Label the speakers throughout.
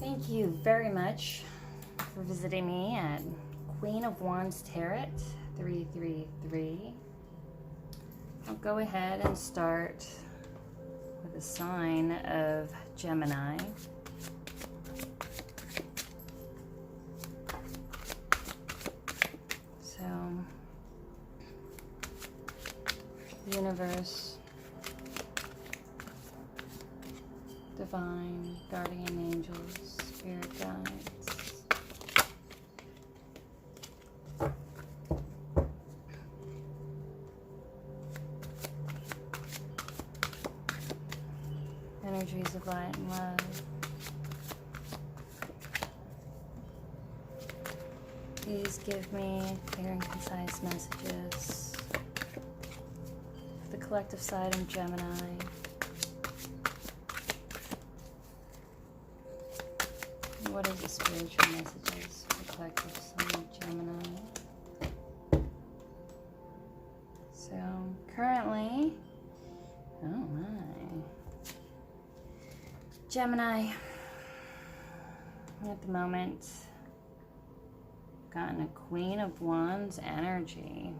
Speaker 1: Thank you very much for visiting me at Queen of Wands Tarot 333. I'll go ahead and start with the sign of Gemini. So, universe, divine, guardian angels, spirit guides. Energies of light and love. Please give me clear and concise messages. The collective side of Gemini. What is the spiritual messages for the collective side of Gemini? So currently, oh my. Gemini, at the moment, gotten a Queen of Wands energy.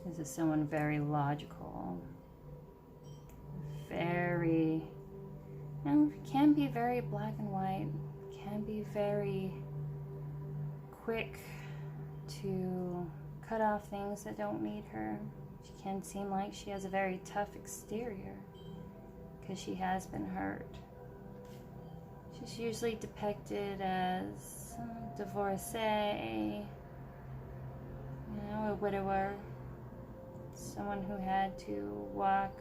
Speaker 1: This is someone very logical, very, can be very black and white, can be very quick to cut off things that don't need her. She can seem like she has a very tough exterior because she has been hurt. She's usually depicted as a divorcee, a widower, someone who had to walk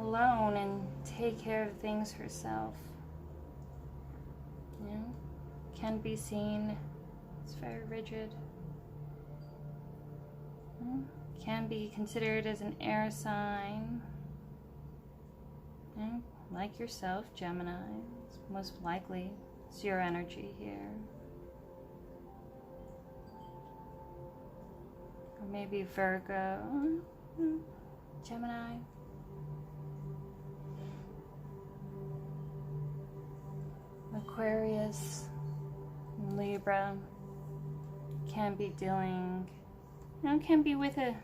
Speaker 1: alone and take care of things herself. Can be seen as very rigid. Can be considered as an air sign. Like yourself, Gemini, most likely it's your energy here. Or maybe Virgo, Gemini. Aquarius, Libra, can be dealing, can be with a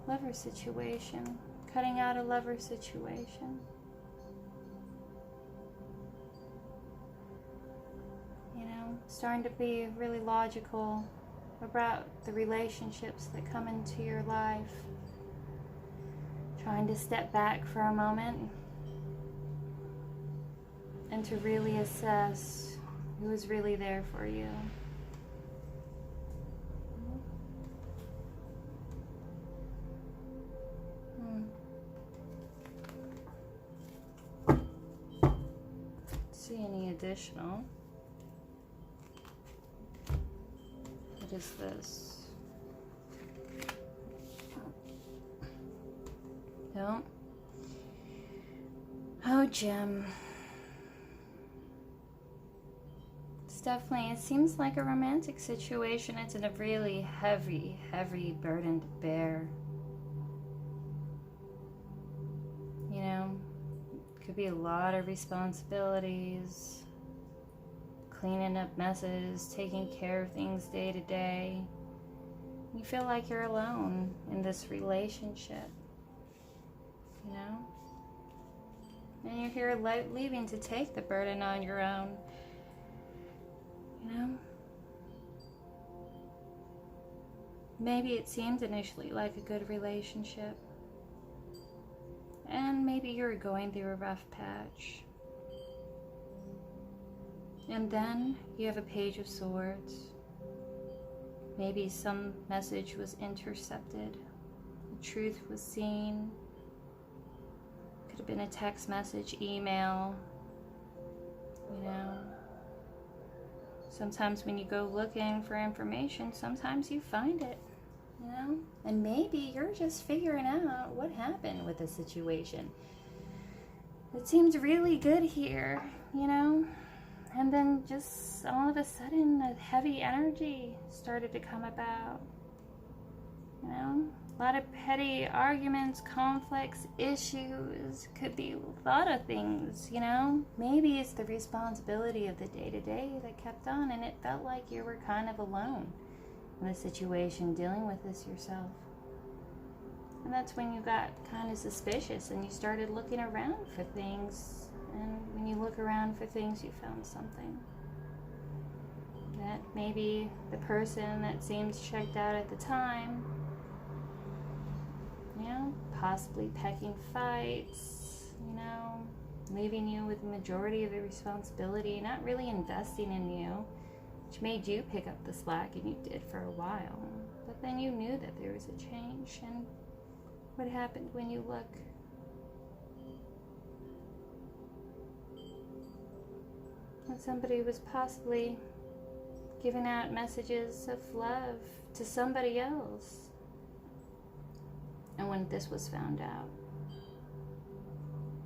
Speaker 1: lover situation. Cutting out a lover situation. Starting to be really logical about the relationships that come into your life. Trying to step back for a moment and to really assess who is really there for you. See any additional? What is this? No. Oh, Gem. It's definitely, it seems like a romantic situation. It's in a really heavy, heavy burden to bear. Could be a lot of responsibilities, cleaning up messes, taking care of things day to day. You feel like you're alone in this relationship, and you're here leaving to take the burden on your own, Maybe it seemed initially like a good relationship. And maybe you're going through a rough patch. And then you have a Page of Swords. Maybe some message was intercepted. The truth was seen. Could have been a text message, email. Sometimes when you go looking for information, sometimes you find it. And maybe you're just figuring out what happened with the situation. It seems really good here, and then just all of a sudden a heavy energy started to come about. A lot of petty arguments, conflicts, issues. Could be a lot of things, you know? Maybe it's the responsibility of the day-to-day that kept on, and it felt like you were kind of alone in the situation dealing with this yourself. And that's when you got kind of suspicious and you started looking around for things. And when you look around for things, you found something. That maybe the person that seemed checked out at the time, you know, possibly picking fights, you know, leaving you with the majority of the responsibility, not really investing in you, which made you pick up the slack, and you did for a while. But then you knew that there was a change, and what happened when you look? And somebody was possibly giving out messages of love to somebody else. And when this was found out,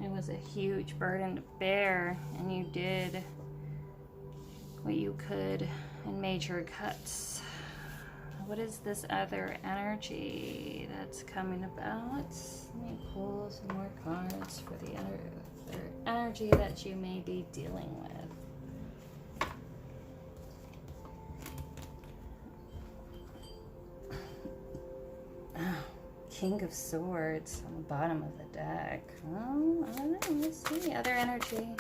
Speaker 1: it was a huge burden to bear, and you did what you could and made your cuts. What is this other energy that's coming about? Let me pull some more cards for the other energy that you may be dealing with. King of Swords on the bottom of the deck. Well, I don't know. Let's see. Other energy.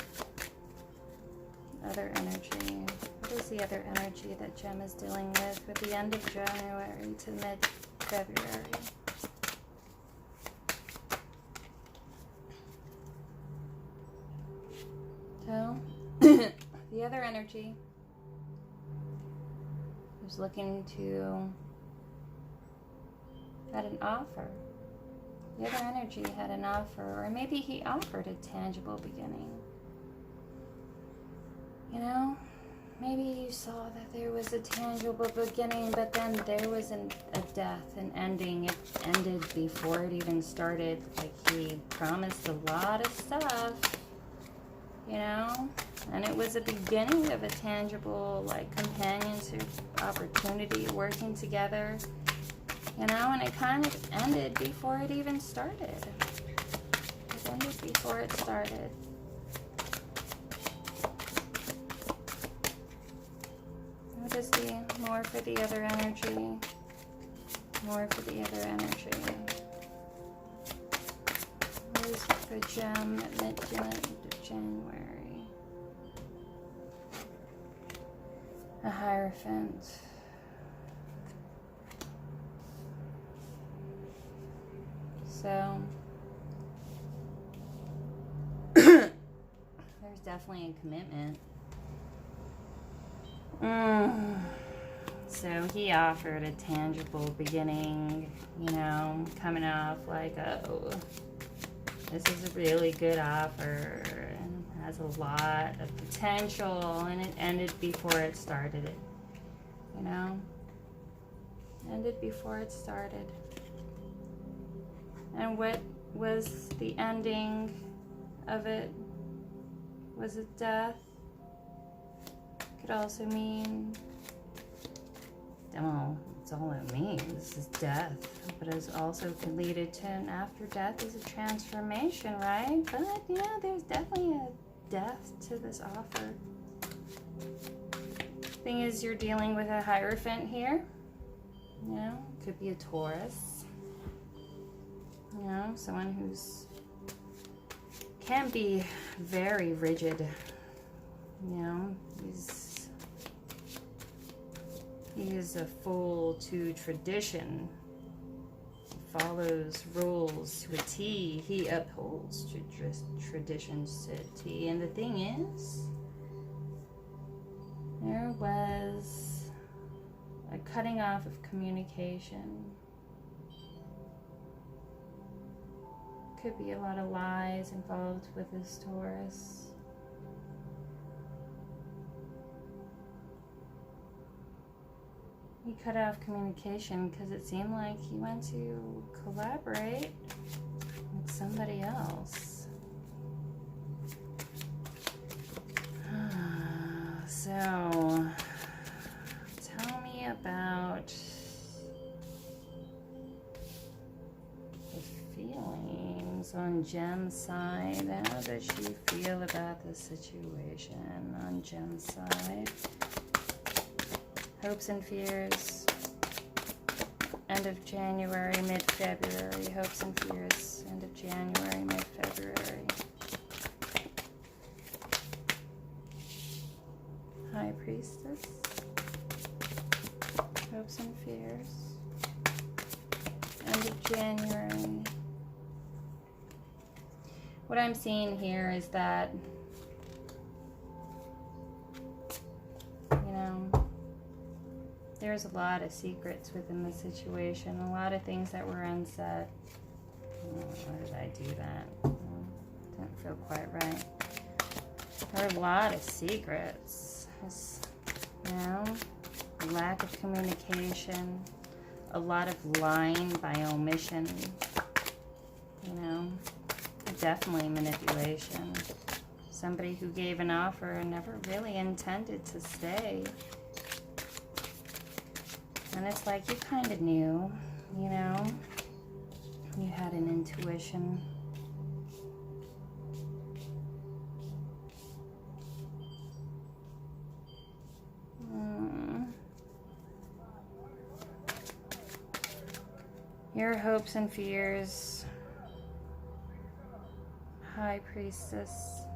Speaker 1: Other energy. What is the other energy that Gem is dealing with the end of January to mid-February? So, the other energy is looking to had an offer. The other energy had an offer, or maybe he offered a tangible beginning. You know, maybe you saw that there was a tangible beginning, but then there was a death, an ending. It ended before it even started. Like, he promised a lot of stuff, you know, and it was a beginning of a tangible, like, companionship opportunity, working together. You know, and it kind of ended before it even started. It ended before it started. What is the more for the other energy? More for the other energy. What is for Gem at mid-January? A Hierophant. So, there's definitely a commitment. So he offered a tangible beginning, you know, coming off like, oh, this is a really good offer and has a lot of potential, and it ended before it started it, you know, ended before it started. And what was the ending of it? Was it death? Could also mean, well, it's all it means is death. But it also could lead it to an after death is a transformation, right? But yeah, there's definitely a death to this offer. Thing is, you're dealing with a Hierophant here. You know, could be a Taurus. You know, someone who's can be very rigid. You know, he's a fool to tradition. He follows rules to a T. He upholds traditions to a T. And the thing is, there was a cutting off of communication. Could be a lot of lies involved with this Taurus. He cut off communication because it seemed like he went to collaborate with somebody else. So, tell me about on Gem's side, how does she feel about the situation on Gem's side? Hopes and fears. End of January, mid-February. Hopes and fears. End of January, mid-February. High Priestess. Hopes and fears. End of January. What I'm seeing here is that, you know, there's a lot of secrets within the situation, a lot of things that were unsaid. Oh, why did I do that? Didn't feel quite right. There are a lot of secrets. It's, you know, lack of communication, a lot of lying by omission, you know, definitely manipulation. Somebody who gave an offer and never really intended to stay. And it's like you kind of knew, you know, you had an intuition. Your hopes and fears. High Priestess.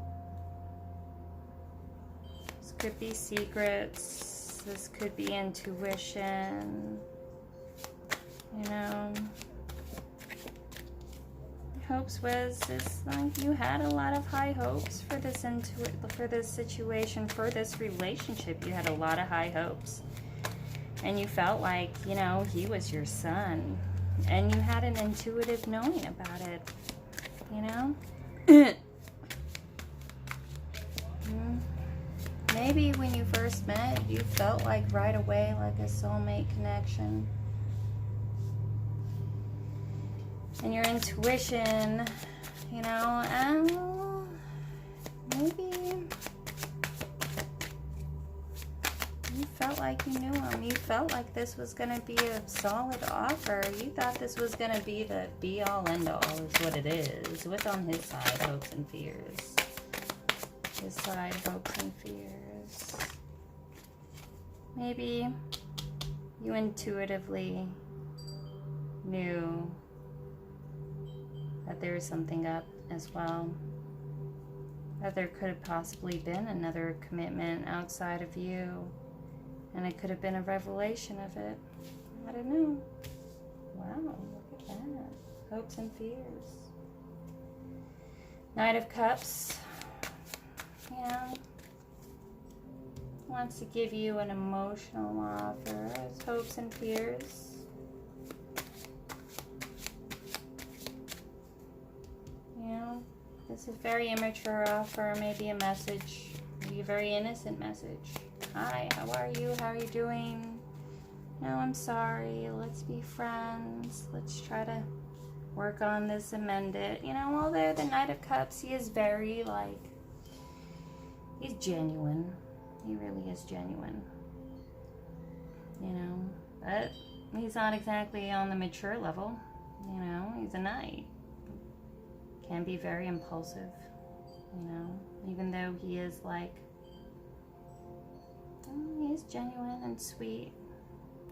Speaker 1: This could be secrets. This could be intuition. You know. Hopes was this, like, you had a lot of high hopes for this situation, for this relationship. You had a lot of high hopes. And you felt like, you know, he was your son. And you had an intuitive knowing about it, you know? Maybe when you first met, you felt like right away like a soulmate connection. And your intuition, you know, maybe you felt like you knew him. You felt like this was going to be a solid offer. You thought this was going to be the be-all, end-all is what it is. What's on his side, hopes and fears. His side, hopes and fears. Maybe you intuitively knew that there was something up as well. That there could have possibly been another commitment outside of you. And it could have been a revelation of it. I don't know. Wow, look at that. Hopes and fears. Knight of Cups. Yeah. Wants to give you an emotional offer. It's hopes and fears. You know, this is a very immature offer. Maybe a message. Maybe a very innocent message. Hi, how are you? How are you doing? No, I'm sorry. Let's be friends. Let's try to work on this, amend it. You know, although the Knight of Cups, he is very, like, he's genuine. He really is genuine. You know, but he's not exactly on the mature level. You know, he's a knight. Can be very impulsive. You know, even though he is, like, he's genuine and sweet.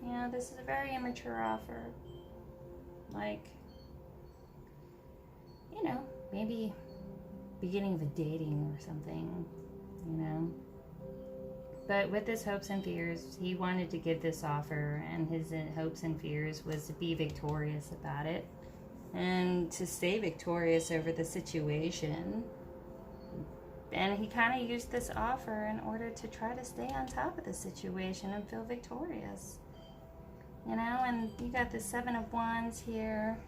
Speaker 1: You know, this is a very immature offer. Like, you know, maybe beginning of a dating or something, you know. But with his hopes and fears, he wanted to give this offer, and his hopes and fears was to be victorious about it and to stay victorious over the situation. And he kind of used this offer in order to try to stay on top of the situation and feel victorious. You know, and you got the 7 of Wands here.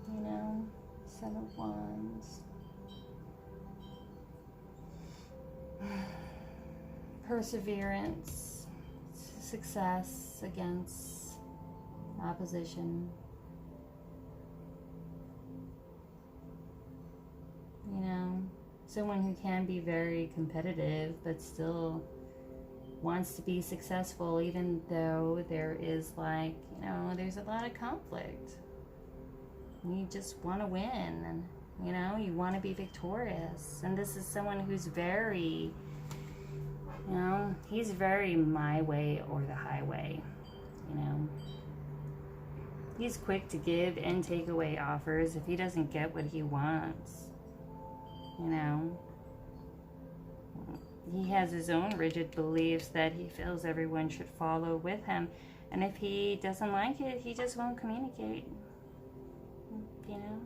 Speaker 1: You know, 7 of Wands. Perseverance. Success against opposition. You know, someone who can be very competitive but still wants to be successful even though there is, like, you know, there's a lot of conflict. You just want to win, and you know, you want to be victorious. And this is someone who's very, you know, he's very my way or the highway, you know. He's quick to give and take away offers if he doesn't get what he wants, you know. He has his own rigid beliefs that he feels everyone should follow with him. And if he doesn't like it, he just won't communicate, you know.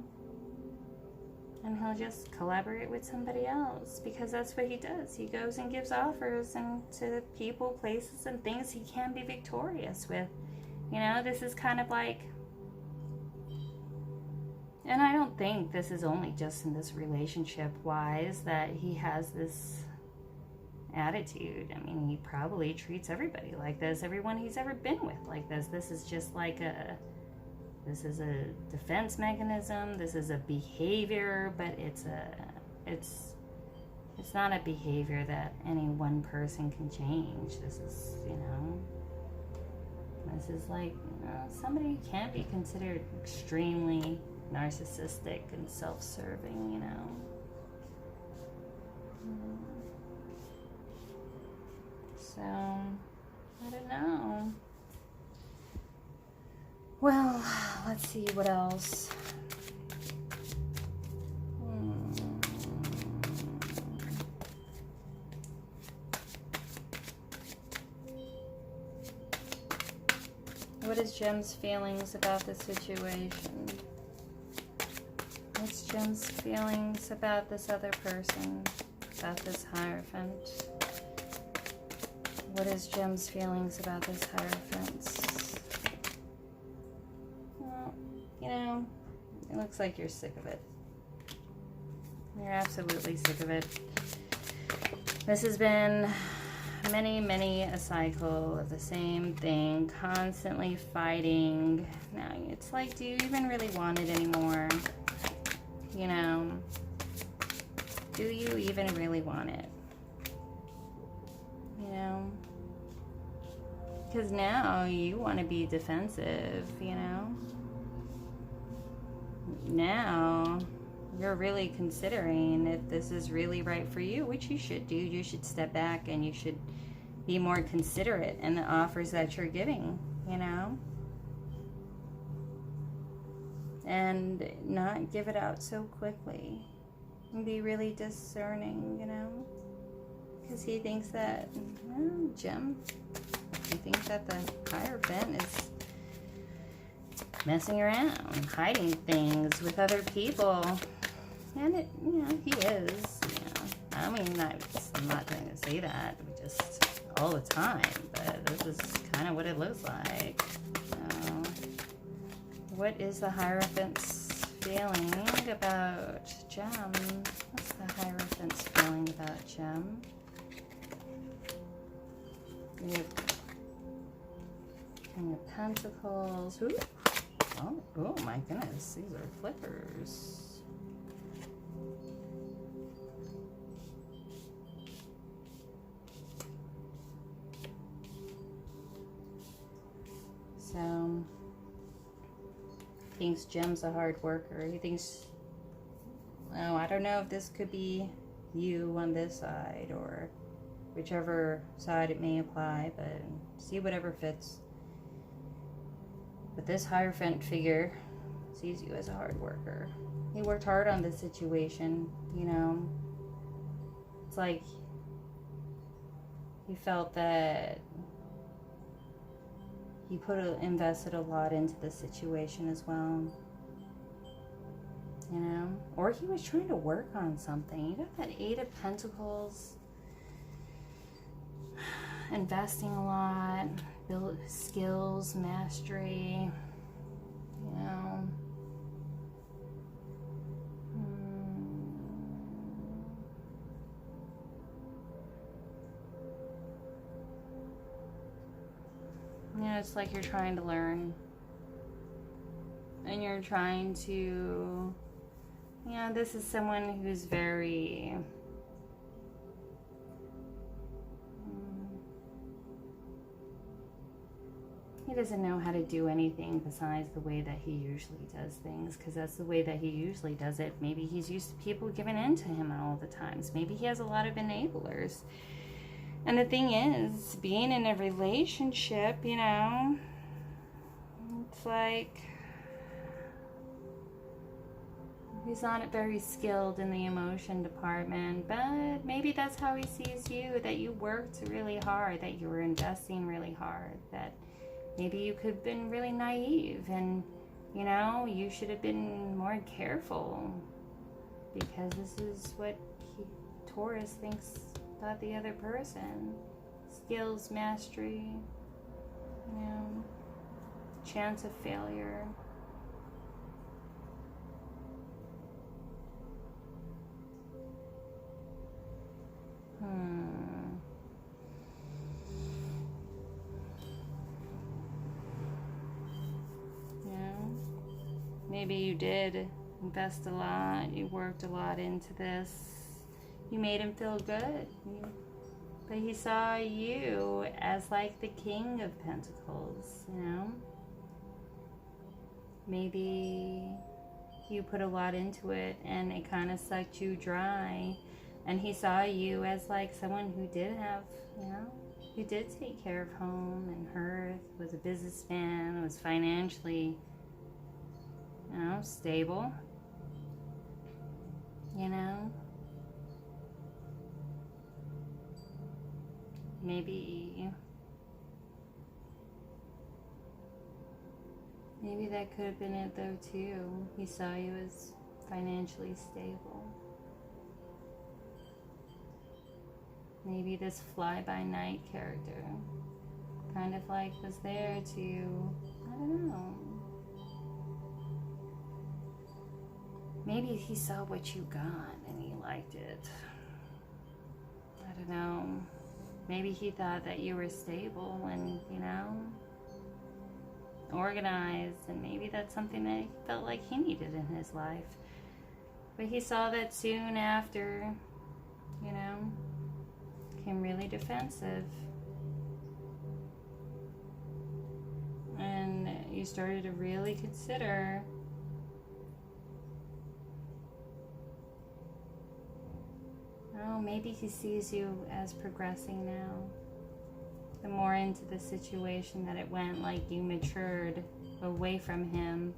Speaker 1: And he'll just collaborate with somebody else, because that's what he does. He goes and gives offers and to people, places, and things he can be victorious with. You know, this is kind of like, and I don't think this is only just in this relationship wise that he has this attitude. I mean, he probably treats everybody like this, everyone he's ever been with like this. This is just like this is a defense mechanism. This is a behavior, but it's not a behavior that any one person can change. This is, you know, this is like, you know, somebody can be considered extremely narcissistic and self-serving, you know. So, I don't know. Well, let's see what else. What is Jem's feelings about the situation? What's Jem's feelings about this other person? About this Hierophant? What is Jem's feelings about this Hierophant? Well, you know, it looks like you're sick of it. You're absolutely sick of it. This has been many a cycle of the same thing, constantly fighting. Now it's like, do you even really want it anymore? You know, do you even really want it? You know, because now you want to be defensive, you know. Now you're really considering if this is really right for you, which you should do. You should step back and you should be more considerate in the offers that you're giving, you know, and not give it out so quickly, and be really discerning, you know, because he thinks that, well, Gem, he thinks that the Hierophant is messing around, hiding things with other people, and it, you know, he is, you know, I mean, I'm not trying to say that, just all the time, but this is kind of what it looks like. What is the Hierophant's feeling about Gem? What's the Hierophant's feeling about Gem? We have King of Pentacles. Ooh. Oh my goodness, these are flippers. So, thinks Gem's a hard worker. He thinks, oh, I don't know if this could be you on this side or whichever side it may apply, but see whatever fits. But this Hierophant figure sees you as a hard worker. He worked hard on this situation, you know. It's like he felt that he invested a lot into the situation as well, you know, or he was trying to work on something. You got that Eight of Pentacles, investing a lot, build skills, mastery, you know. Yeah, it's like you're trying to learn. And you're trying to... Yeah, this is someone who's very... He doesn't know how to do anything besides the way that he usually does things, because that's the way that he usually does it. Maybe he's used to people giving in to him all the times. Maybe he has a lot of enablers. And the thing is, being in a relationship, you know, it's like he's not very skilled in the emotion department, but maybe that's how he sees you, that you worked really hard, that you were investing really hard, that maybe you could have been really naive and, you know, you should have been more careful, because this is what Taurus thinks about the other person. Skills, mastery, you know, chance of failure. Maybe you did invest a lot, you worked a lot into this, you made him feel good, but he saw you as like the King of Pentacles, you know? Maybe you put a lot into it and it kind of sucked you dry, and he saw you as like someone who did have, you know, who did take care of home and hearth, was a businessman, was financially, you know, stable, you know. Maybe that could have been it though too. He saw you as financially stable. Maybe this fly-by-night character kind of like was there to, I don't know. Maybe he saw what you got and he liked it. I don't know. Maybe he thought that you were stable and, you know, organized, and maybe that's something that he felt like he needed in his life. But he saw that soon after, you know, became really defensive. And you started to really consider, oh, maybe he sees you as progressing now. The more into the situation that it went, like you matured away from him,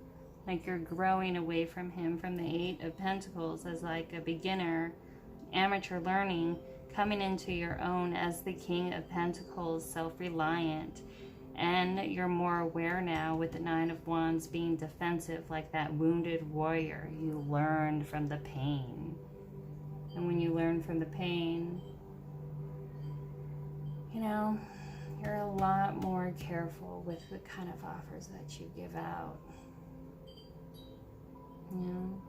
Speaker 1: like you're growing away from him, from the Eight of Pentacles as like a beginner, amateur learning, coming into your own as the King of Pentacles, self-reliant. And you're more aware now with the Nine of Wands being defensive, like that wounded warrior. You learned from the pain. And when you learn from the pain, you know, you're a lot more careful with the kind of offers that you give out. You know?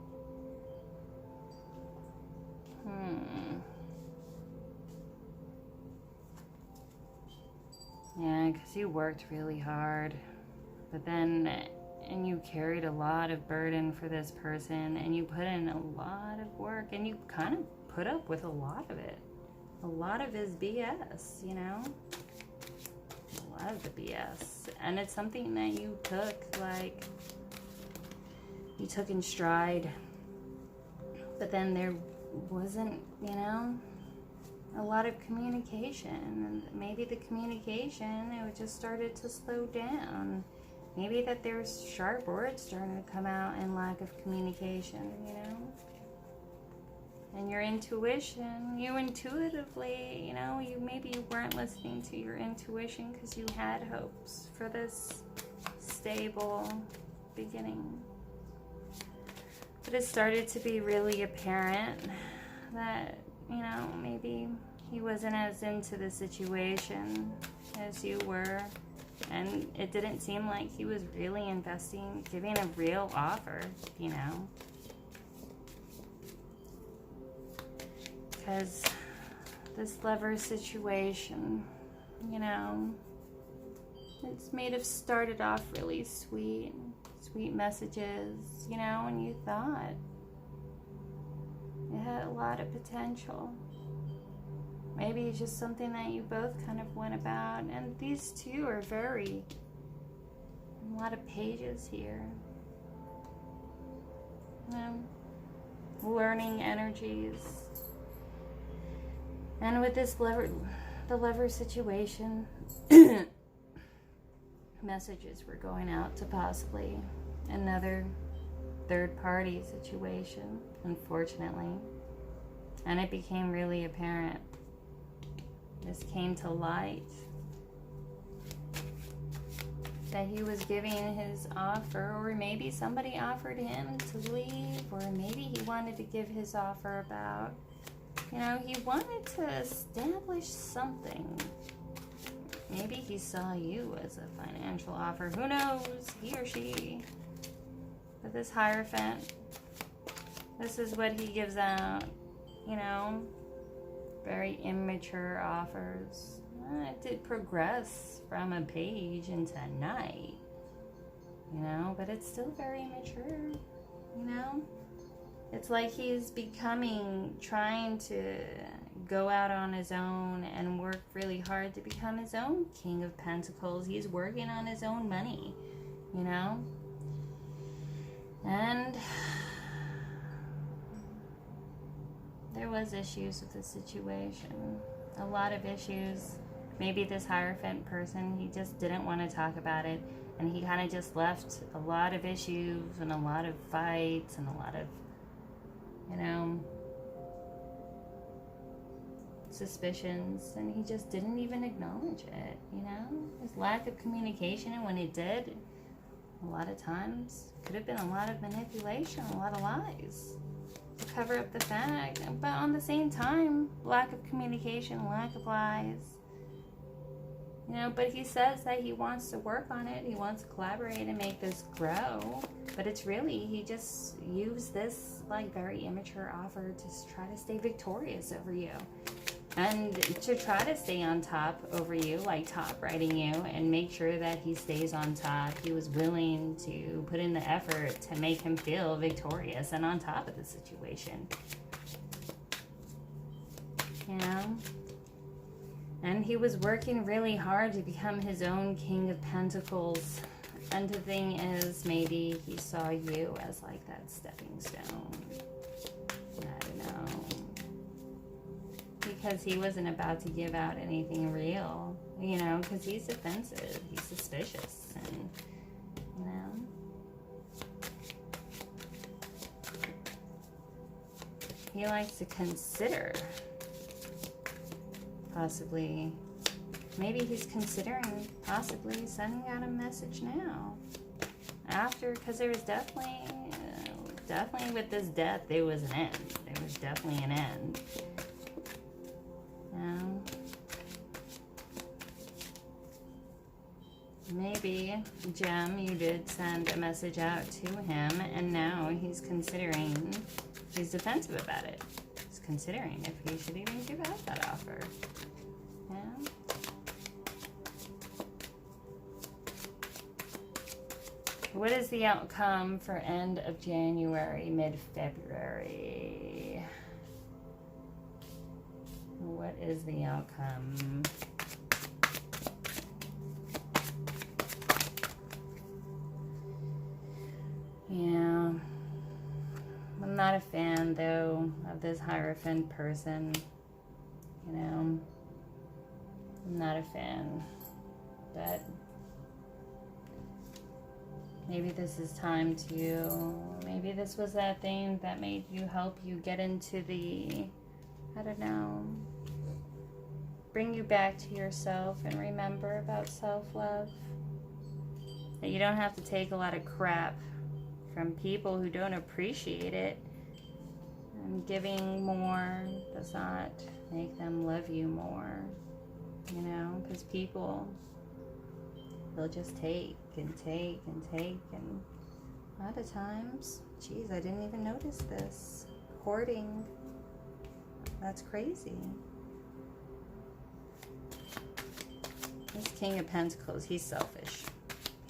Speaker 1: Yeah, because you worked really hard. But then, and you carried a lot of burden for this person, and you put in a lot of work, and you kind of put up with a lot of it. A lot of his BS, you know? A lot of the BS. And it's something that you took, like, you took in stride. But then there wasn't, you know, a lot of communication. And maybe the communication, it just started to slow down. Maybe that there's sharp words starting to come out and lack of communication, you know? And your intuition, you intuitively, you know, maybe you weren't listening to your intuition because you had hopes for this stable beginning. But it started to be really apparent that, you know, maybe he wasn't as into the situation as you were. And it didn't seem like he was really investing, giving a real offer, you know. Because this lover situation, you know, it's made have started off really sweet messages, you know, and you thought it had a lot of potential. Maybe it's just something that you both kind of went about, and these two are very, A lot of pages here. Learning energies. And with this the lover situation, messages were going out to possibly another third-party situation, unfortunately. And it became really apparent. This came to light that he was giving his offer, or maybe somebody offered him to leave, or maybe he wanted to give his offer about, he wanted to establish something. Maybe he saw you as a financial offer. Who knows? He or she. But this Hierophant, this is what he gives out, very immature offers. It did progress from a page into a knight, but it's still very immature, It's like he's trying to go out on his own and work really hard to become his own King of Pentacles. He's working on his own money, And there was issues with the situation. A lot of issues. Maybe this Hierophant person, he just didn't want to talk about it. And he kind of just left a lot of issues and a lot of fights and a lot of, suspicions. And he just didn't even acknowledge it, His lack of communication. And when he did, a lot of times, could have been a lot of manipulation, a lot of lies to cover up the fact. But on the same time, lack of communication, lack of lies. But he says that he wants to work on it. He wants to collaborate and make this grow. But it's really, he just used this very immature offer to try to stay victorious over you. And to try to stay on top over you, top riding you, and make sure that he stays on top. He was willing to put in the effort to make him feel victorious and on top of the situation. And he was working really hard to become his own King of Pentacles. And the thing is, maybe he saw you as that stepping stone. I don't know. Because he wasn't about to give out anything real. Because he's defensive. He's suspicious. And, he likes to consider. Possibly, maybe he's considering possibly sending out a message now. Because there was definitely with this death, there was an end. There was definitely an end. Maybe, Gem, you did send a message out to him, and now he's defensive about it. Considering if he should even give out that offer. What is the outcome for end of January, mid-February? What is the outcome? Yeah. I'm not a fan, though, of this Hierophant person. I'm not a fan. But maybe this is time to... Maybe this was that thing that made you help you get into the... I don't know. Bring you back to yourself and remember about self-love. That you don't have to take a lot of crap from people who don't appreciate it. And giving more does not make them love you more. Because people, they'll just take and take and take. And a lot of times, geez, I didn't even notice this. Hoarding. That's crazy. This King of Pentacles, he's selfish.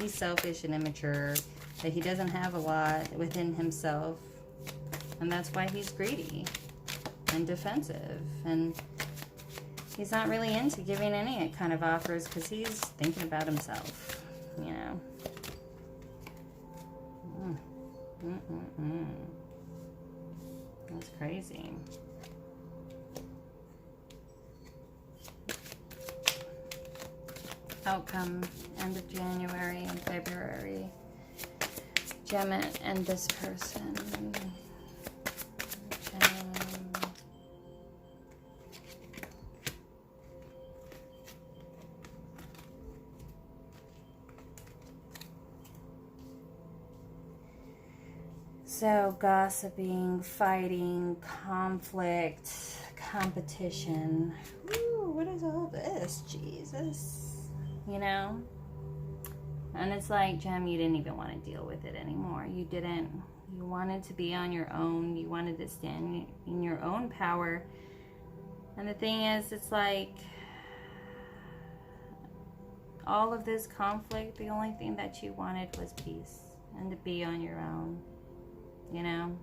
Speaker 1: He's selfish and immature. That he doesn't have a lot within himself. And that's why he's greedy and defensive. And he's not really into giving any kind of offers because he's thinking about himself, That's crazy. Outcome, end of January and February. Gemini and this person. So gossiping, fighting, conflict, competition. Ooh, what is all this? Jesus. You know? And it's like, Gem, you didn't even want to deal with it anymore. You didn't. You wanted to be on your own. You wanted to stand in your own power. And the thing is, it's like, all of this conflict, the only thing that you wanted was peace and to be on your own. You know,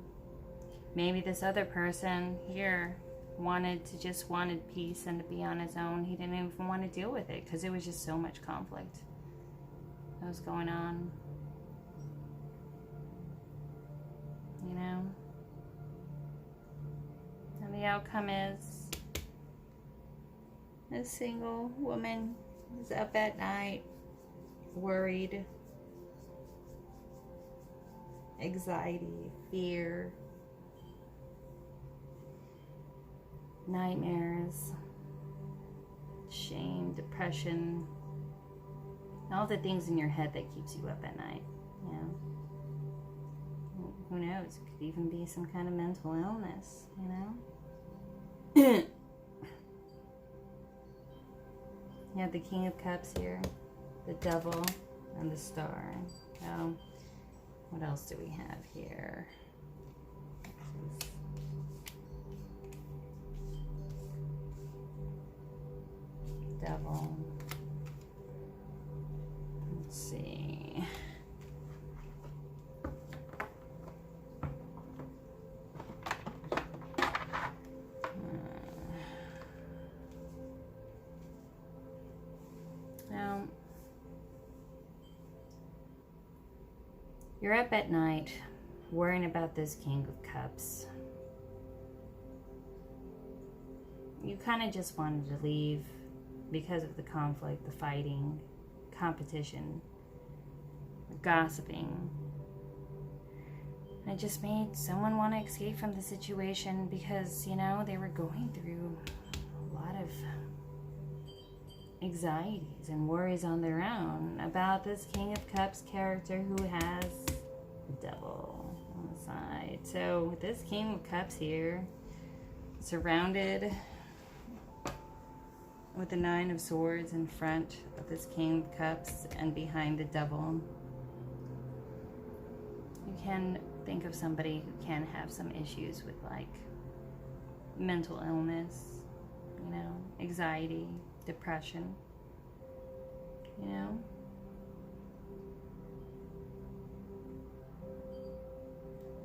Speaker 1: maybe this other person here wanted peace and to be on his own. He didn't even want to deal with it because it was just so much conflict that was going on. You know, and the outcome is a single woman is up at night, worried, anxiety, fear, nightmares, shame, depression, all the things in your head that keeps you up at night. You know, who knows? It could even be some kind of mental illness. You know. You have the King of Cups here, the Devil, and the Star. Oh. What else do we have here? Devil. Let's see. Now, you're up at night worrying about this King of Cups. You kind of just wanted to leave because of the conflict, the fighting, competition, gossiping. And it just made someone want to escape from the situation because, you know, they were going through a lot of anxieties and worries on their own about this King of Cups character who has the Devil on the side. So with this King of Cups here, surrounded with the Nine of Swords in front of this King of Cups and behind the Devil, you can think of somebody who can have some issues with like mental illness, you know, anxiety, depression, you know.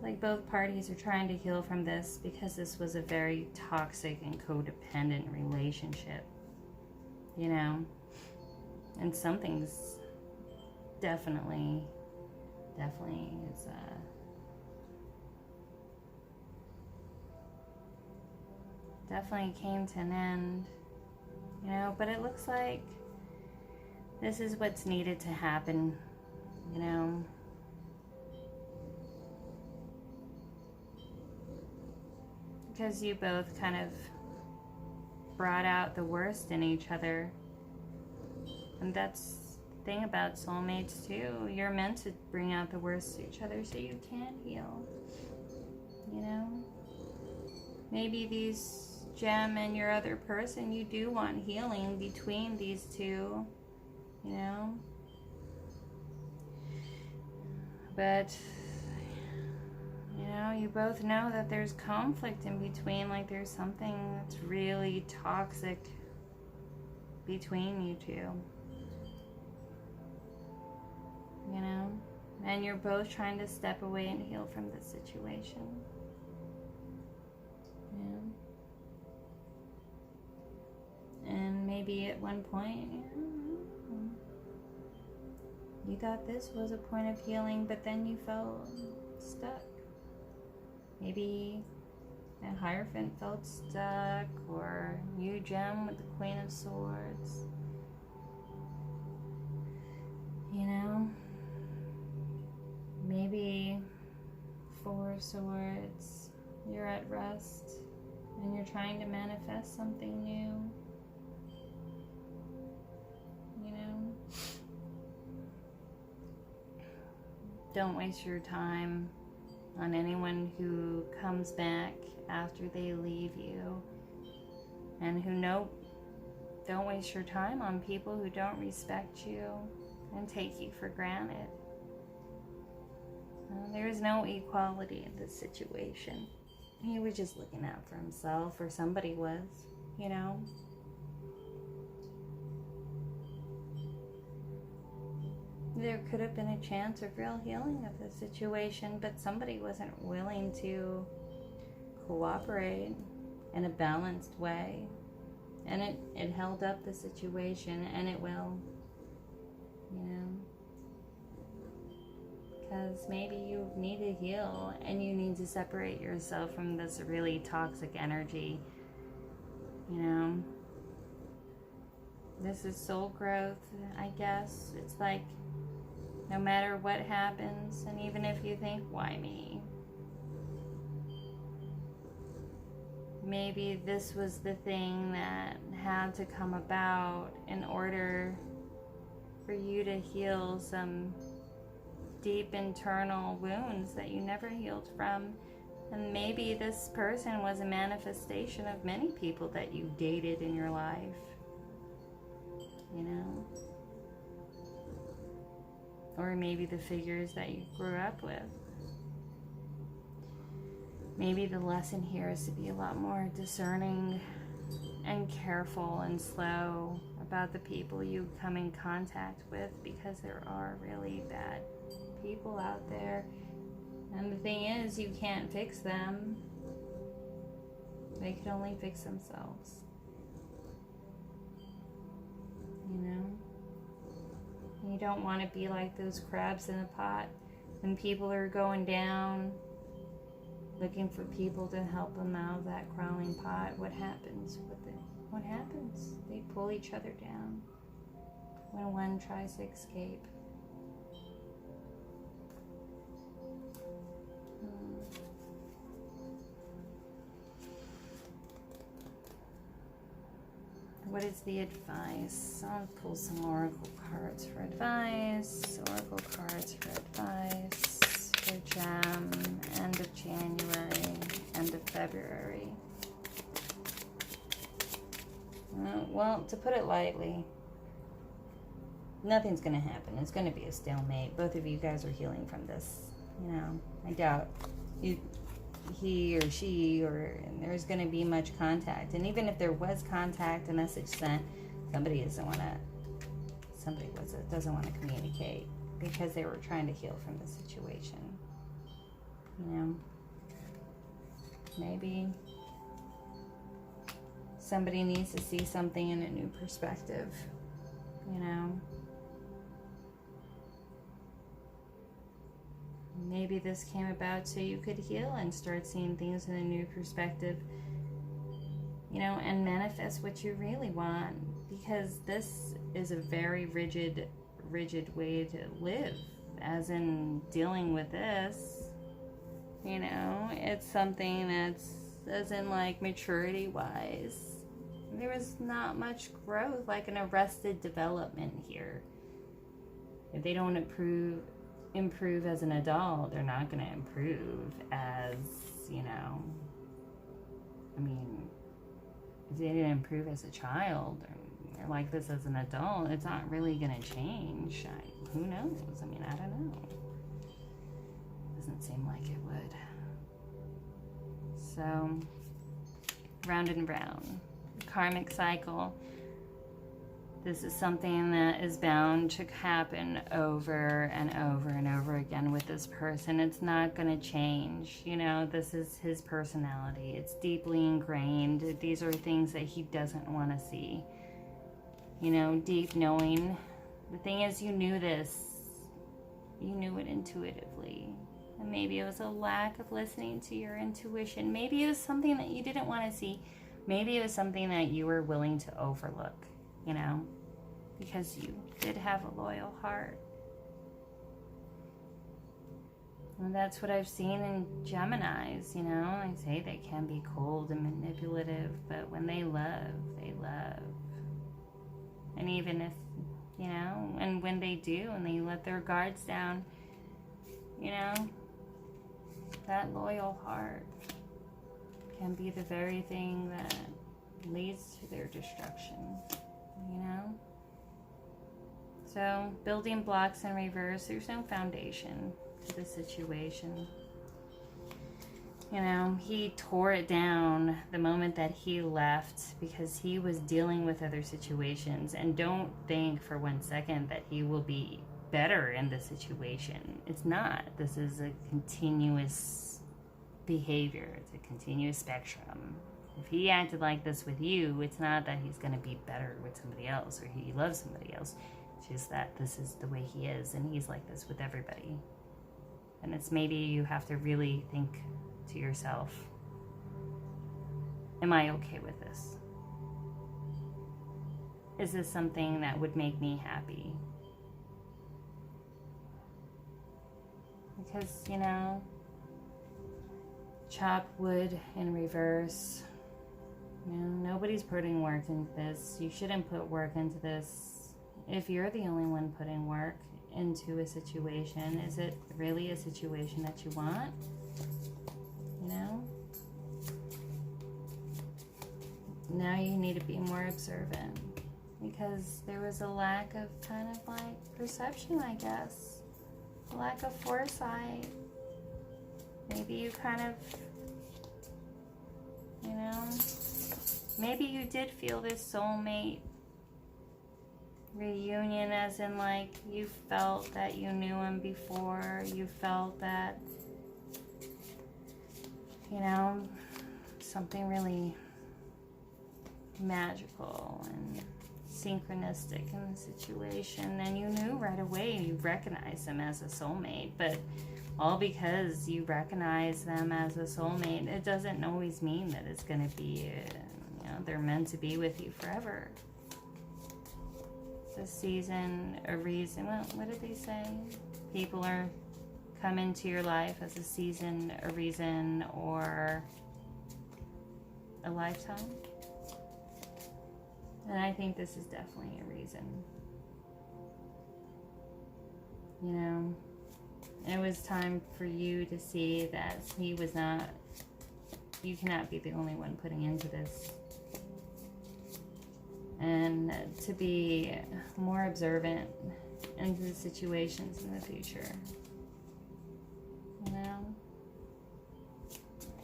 Speaker 1: Like both parties are trying to heal from this because this was a very toxic and codependent relationship, you know. And something's definitely is definitely came to an end, you know. But it looks like this is what's needed to happen, you know. Because you both kind of brought out the worst in each other. And that's the thing about soulmates too. You're meant to bring out the worst in each other so you can heal. You know? Maybe these Gem and your other person, you do want healing between these two. You know? But you know, you both know that there's conflict in between, like there's something that's really toxic between you two. You know? And you're both trying to step away and heal from this situation. Yeah. And maybe at one point, you thought this was a point of healing, but then you felt stuck. Maybe a Hierophant felt stuck, or you, Gem, with the Queen of Swords. You know, maybe Four of Swords, you're at rest and you're trying to manifest something new. You know, don't waste your time on anyone who comes back after they leave you, and don't waste your time on people who don't respect you and take you for granted. There is no equality in this situation. He was just looking out for himself, or somebody was, you know. There could have been a chance of real healing of the situation, but somebody wasn't willing to cooperate in a balanced way. And it held up the situation, and it will, you know. Because maybe you need to heal, and you need to separate yourself from this really toxic energy, you know. This is soul growth, I guess. It's like, no matter what happens, and even if you think, why me? Maybe this was the thing that had to come about in order for you to heal some deep internal wounds that you never healed from. And maybe this person was a manifestation of many people that you dated in your life, you know? Or maybe the figures that you grew up with. Maybe the lesson here is to be a lot more discerning and careful and slow about the people you come in contact with, because there are really bad people out there. And the thing is, you can't fix them. They can only fix themselves. You know? You don't want to be like those crabs in a pot. When people are going down, looking for people to help them out of that crawling pot, what happens with it? What happens? They pull each other down when one tries to escape. What is the advice? I'll pull some oracle cards for advice. Oracle cards for advice for Gem, end of January, end of February. Well, to put it lightly, nothing's going to happen. It's going to be a stalemate. Both of you guys are healing from this. You know, I doubt he or she, or there's going to be much contact. And even if there was contact, a message sent, somebody doesn't want to communicate because they were trying to heal from the situation. You know, maybe somebody needs to see something in a new perspective, you know. Maybe this came about so you could heal and start seeing things in a new perspective, you know, and manifest what you really want, because this is a very rigid way to live, as in dealing with this, you know. It's something that's, as in like maturity wise, there was not much growth, like an arrested development here. If they don't improve as an adult, they're not going to improve as, you know, I mean, if they didn't improve as a child, or they're like this as an adult, it's not really going to change. Who knows? I mean, I don't know. Doesn't seem like it would. So, round and round. Karmic cycle. This is something that is bound to happen over and over and over again with this person. It's not going to change. You know, this is his personality. It's deeply ingrained. These are things that he doesn't want to see. You know, deep knowing. The thing is, you knew this. You knew it intuitively. And maybe it was a lack of listening to your intuition. Maybe it was something that you didn't want to see. Maybe it was something that you were willing to overlook, you know, because you did have a loyal heart. And that's what I've seen in Geminis, you know. I say they can be cold and manipulative, but when they love, they love. And even if, you know, and when they do, and they let their guards down, you know, that loyal heart can be the very thing that leads to their destruction, you know. So, building blocks in reverse, there's no foundation to the situation. You know, he tore it down the moment that he left because he was dealing with other situations. And don't think for 1 second that he will be better in the situation. It's not. This is a continuous behavior. It's a continuous spectrum. If he acted like this with you, it's not that he's going to be better with somebody else or he loves somebody else. It's just that this is the way he is, and he's like this with everybody. And it's maybe you have to really think to yourself, am I okay with this? Is this something that would make me happy? Because, you know, chop wood in reverse. You know, nobody's putting work into this. You shouldn't put work into this. If you're the only one putting work into a situation, is it really a situation that you want? You know? Now you need to be more observant, because there was a lack of kind of like perception, I guess. A lack of foresight. Maybe you kind of, you know, maybe you did feel this soulmate reunion, as in like you felt that you knew him before, you felt that, you know, something really magical and synchronistic in the situation, and you knew right away, you recognized them as a soulmate. But all because you recognize them as a soulmate, it doesn't always mean that it's going to be, you know, they're meant to be with you forever. It's a season, a reason. Well, what did they say? People are come into your life as a season, a reason, or a lifetime. And I think this is definitely a reason. You know, it was time for you to see that he was not, you cannot be the only one putting into this. And to be more observant into the situations in the future. You know?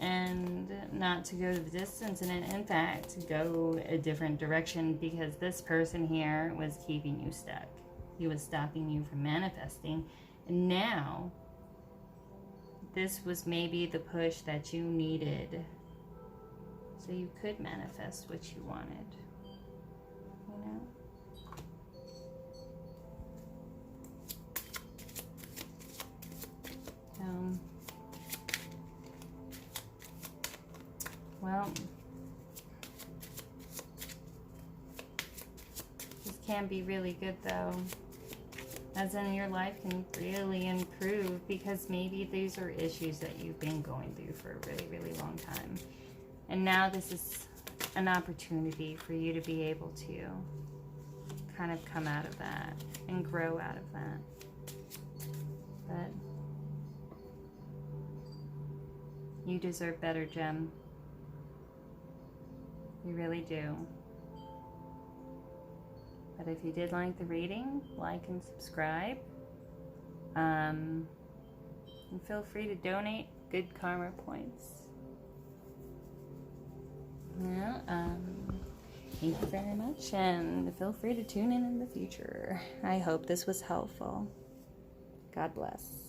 Speaker 1: And not to go to the distance, and in fact to go a different direction, because this person here was keeping you stuck. He was stopping you from manifesting, and now this was maybe the push that you needed so you could manifest what you wanted, you know. Well, this can be really good though, as in your life can really improve, because maybe these are issues that you've been going through for a really, really long time. And now this is an opportunity for you to be able to kind of come out of that and grow out of that. But you deserve better, Gem. You really do. But if you did like the reading, like and subscribe. And feel free to donate good karma points. Well, thank you very much, and feel free to tune in the future. I hope this was helpful. God bless.